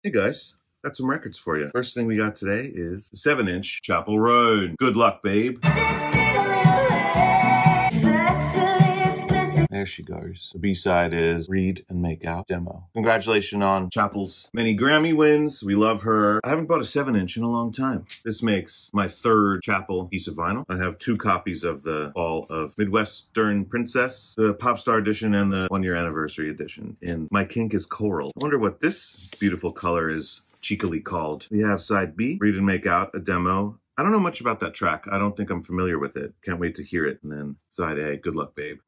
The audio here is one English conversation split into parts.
Hey guys, got some records for you. First thing we got today is the 7-inch Chappell Road. Good luck, babe. There she goes. The B-side is Read and Make Out Demo. Congratulations on Chappell's many Grammy wins. We love her. I haven't bought a 7-inch in a long time. This makes my third Chappell piece of vinyl. I have 2 copies of the Fall of Midwestern Princess, the Pop Star edition, and the 1-year anniversary edition. And my kink is coral. I wonder what this beautiful color is cheekily called. We have side B, Read and Make Out, a demo. I don't know much about that track. I don't think I'm familiar with it. Can't wait to hear it. And then side A, Good Luck, Babe.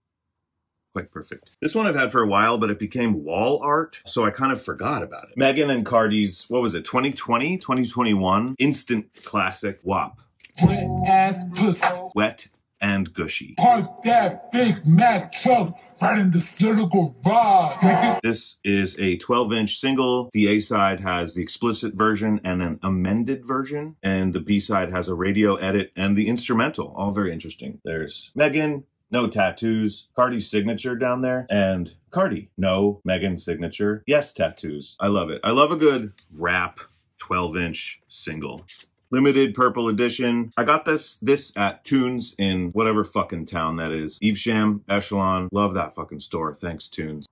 Quite perfect. This one I've had for a while, but it became wall art, so I kind of forgot about it. Megan and Cardi's, what was it, 2020, 2021? Instant classic WAP. Wet ass pussy. Wet and gushy. Park that Big Mac truck right in this little garage. This is a 12-inch single. The A-side has the explicit version and an amended version, and the B-side has a radio edit and the instrumental. All very interesting. There's Megan. No tattoos. Cardi's signature down there. And Cardi. No Megan signature. Yes, tattoos. I love it. I love a good rap 12-inch single. Limited purple edition. I got this at Tunes in whatever fucking town that is. Evesham, Echelon. Love that fucking store. Thanks, Tunes.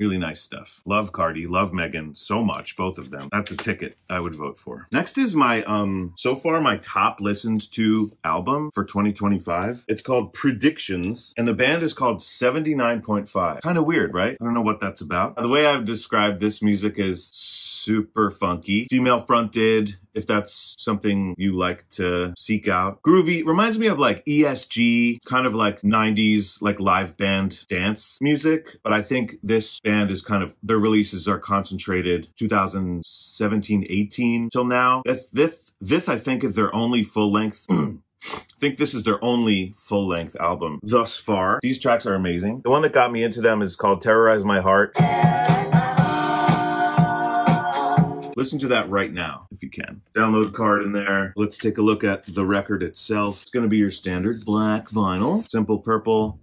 Really nice stuff. Love Cardi, love Megan so much, both of them. That's a ticket I would vote for. Next is my, so far my top listened to album for 2025. It's called Predictions, and the band is called 79.5. Kind of weird, right? I don't know what that's about. The way I've described this music is super funky, female fronted, if that's something you like to seek out. Groovy, reminds me of like ESG, kind of like 90s, like live band dance music. But I think this band is kind of, their releases are concentrated 2017, 18 till now. This I think is their only full length. I think this is their only full-length album thus far. These tracks are amazing. The one that got me into them is called Terrorize My Heart. Listen to that right now, if you can. Download card in there. Let's take a look at the record itself. It's gonna be your standard black vinyl. Simple purple.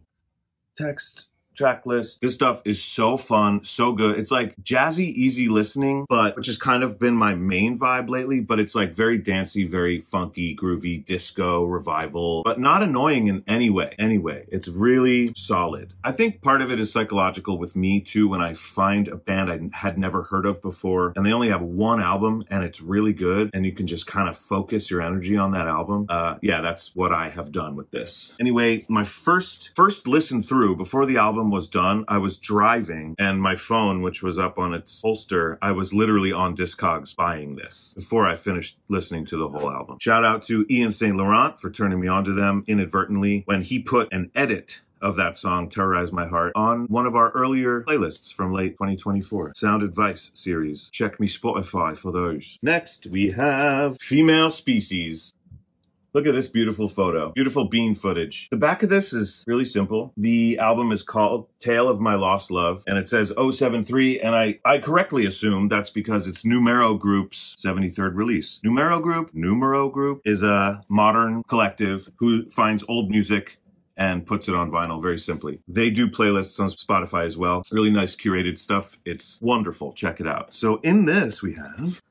Text. Track list. This stuff is so fun, so good. It's like jazzy, easy listening, but which has kind of been my main vibe lately, but it's like very dancey, very funky, groovy, disco, revival, but not annoying in any way. Anyway, it's really solid. I think part of it is psychological with me too, when I find a band I had never heard of before and they only have one album and it's really good and you can just kind of focus your energy on that album. Yeah, that's what I have done with this. Anyway, my first listen through before the album was done, I was driving and my phone, which was up on its holster, I was literally on Discogs buying this before I finished listening to the whole album. Shout out to Ian St. Laurent for turning me on to them inadvertently when he put an edit of that song, Terrorize My Heart, on one of our earlier playlists from late 2024. Sound Advice series. Check me Spotify for those. Next, we have Female Species. Look at this beautiful photo. Beautiful bean footage. The back of this is really simple. The album is called Tale of My Lost Love, and it says 073, and I correctly assume that's because it's Numero Group's 73rd release. Numero Group is a modern collective who finds old music and puts it on vinyl very simply. They do playlists on Spotify as well. Really nice curated stuff. It's wonderful. Check it out. So in this we have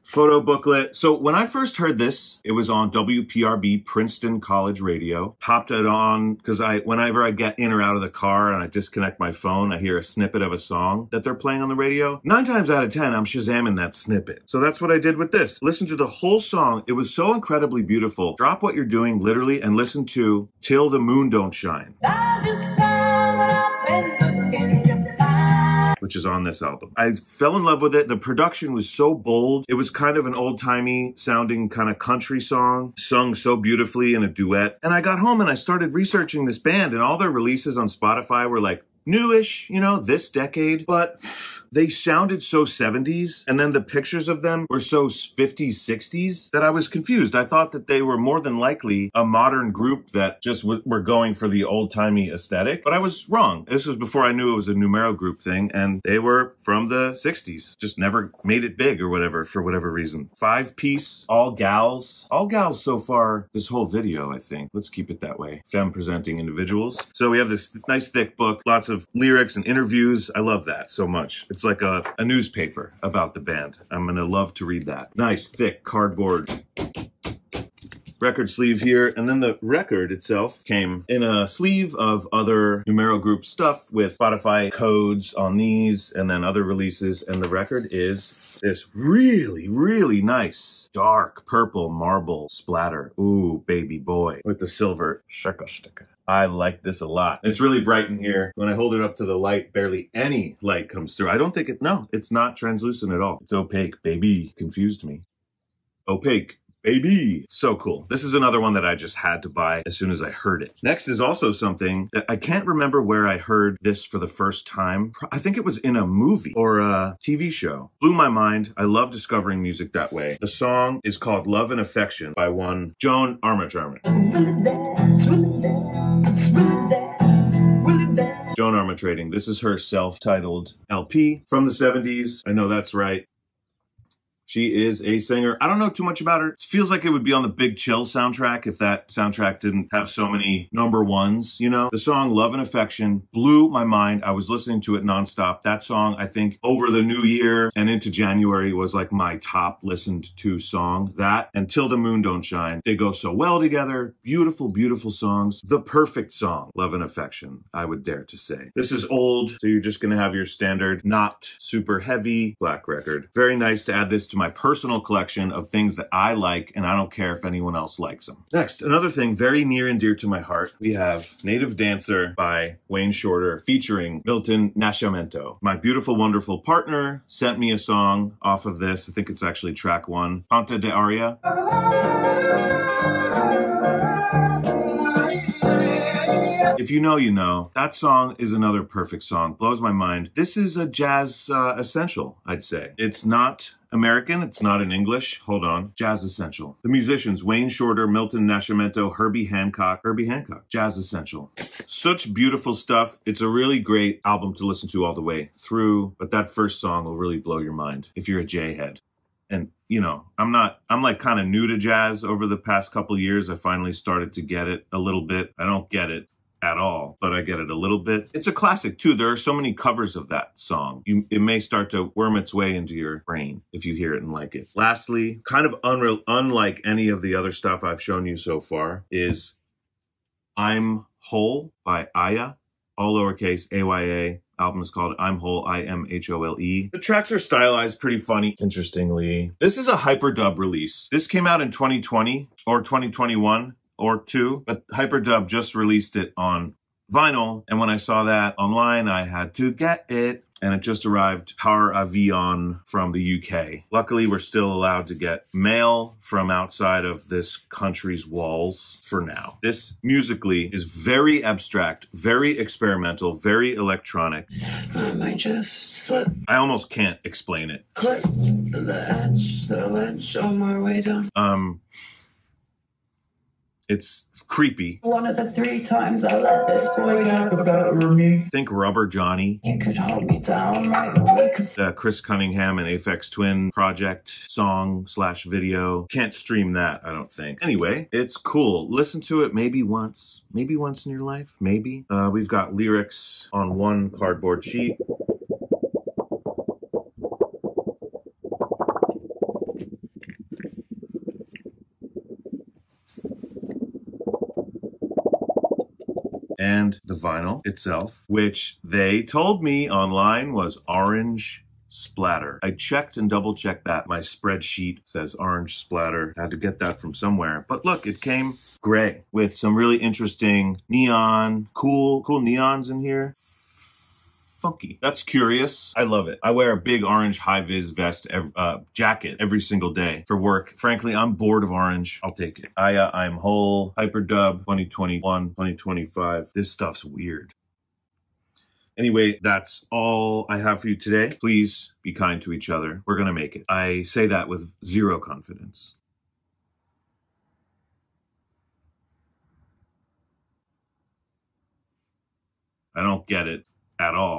photo booklet. So when I first heard this, it was on WPRB Princeton College Radio. Popped it on because whenever I get in or out of the car and I disconnect my phone, I hear a snippet of a song that they're playing on the radio. 9 times out of 10, I'm Shazamming that snippet. So that's what I did with this. Listen to the whole song. It was so incredibly beautiful. Drop what you're doing literally and listen to Till the Moon Don't Shine, which is on this album. I fell in love with it. The production was so bold. It was kind of an old-timey sounding kind of country song, sung so beautifully in a duet. And I got home and I started researching this band, and all their releases on Spotify were like newish, you know, this decade, but they sounded so 70s, and then the pictures of them were so 50s, 60s that I was confused. I thought that they were more than likely a modern group that just were going for the old-timey aesthetic, but I was wrong. This was before I knew it was a Numero Group thing, and they were from the 60s. Just never made it big or whatever, for whatever reason. 5-piece, all gals so far this whole video, I think. Let's keep it that way. Femme presenting individuals. So we have this nice thick book, lots of lyrics and interviews. I love that so much. It's It's like a newspaper about the band. I'm gonna love to read that. Nice, thick cardboard record sleeve here, and then the record itself came in a sleeve of other Numero Group stuff with Spotify codes on these and then other releases, and the record is this really, really nice dark purple marble splatter. Ooh, baby boy, with the silver circle sticker. I like this a lot. It's really bright in here. When I hold it up to the light, barely any light comes through. I don't think no, it's not translucent at all. It's opaque, baby. Confused me. Opaque. Baby. So cool. This is another one that I just had to buy as soon as I heard it. Next is also something that I can't remember where I heard this for the first time. I think it was in a movie or a TV show. Blew my mind. I love discovering music that way. The song is called Love and Affection by one Joan Armatrading. Joan Armatrading. This is her self-titled LP from the 70s. I know that's right. She is a singer. I don't know too much about her. It feels like it would be on the Big Chill soundtrack if that soundtrack didn't have so many number ones, you know? The song Love and Affection blew my mind. I was listening to it nonstop. That song, I think, over the new year and into January was like my top listened to song. That and Till the Moon Don't Shine. They go so well together. Beautiful, beautiful songs. The perfect song, Love and Affection, I would dare to say. This is old, so you're just gonna have your standard, not super heavy black record. Very nice to add this to my personal collection of things that I like, and I don't care if anyone else likes them. Next, another thing very near and dear to my heart, we have Native Dancer by Wayne Shorter featuring Milton Nascimento. My beautiful, wonderful partner sent me a song off of this. I think it's actually track 1, Ponte de Aria. If you know, you know. That song is another perfect song. Blows my mind. This is a jazz essential, I'd say. It's not American. It's not in English. Hold on. Jazz essential. The musicians, Wayne Shorter, Milton Nascimento, Herbie Hancock. Jazz essential. Such beautiful stuff. It's a really great album to listen to all the way through, but that first song will really blow your mind if you're a J head. And, you know, I'm like kind of new to jazz over the past couple years. I finally started to get it a little bit. I don't get it at all, but I get it a little bit. It's a classic too. There are so many covers of that song. It may start to worm its way into your brain if you hear it and like it. Lastly, kind of unlike any of the other stuff I've shown you so far, is I'm Whole by Aya, all lowercase AYA. Album is called I'm Whole, IMHOLE. The tracks are stylized pretty funny, interestingly. This is a hyperdub release. This came out in 2020 or 2021. Or 2, but Hyperdub just released it on vinyl, and when I saw that online, I had to get it, and it just arrived par avion from the UK. Luckily, we're still allowed to get mail from outside of this country's walls for now. This musically is very abstract, very experimental, very electronic. I might just slip. I almost can't explain it. Clip the ledge on my way down. It's creepy. One of the 3 times I let this boy About me. Think Rubber Johnny. You could hold me down right. The Chris Cunningham and Aphex Twin project song / video. Can't stream that, I don't think. Anyway, it's cool. Listen to it maybe once in your life, maybe. We've got lyrics on one cardboard sheet. And the vinyl itself, which they told me online was orange splatter. I checked and double checked that. My spreadsheet says orange splatter. Had to get that from somewhere. But look, it came gray with some really interesting neon, cool neons in here. Funky. That's curious. I love it. I wear a big orange high-vis vest, jacket every single day for work. Frankly, I'm bored of orange. I'll take it. Aya, I'm Whole, Hyperdub, 2021, 2025. This stuff's weird. Anyway, that's all I have for you today. Please be kind to each other. We're gonna make it. I say that with zero confidence. I don't get it at all.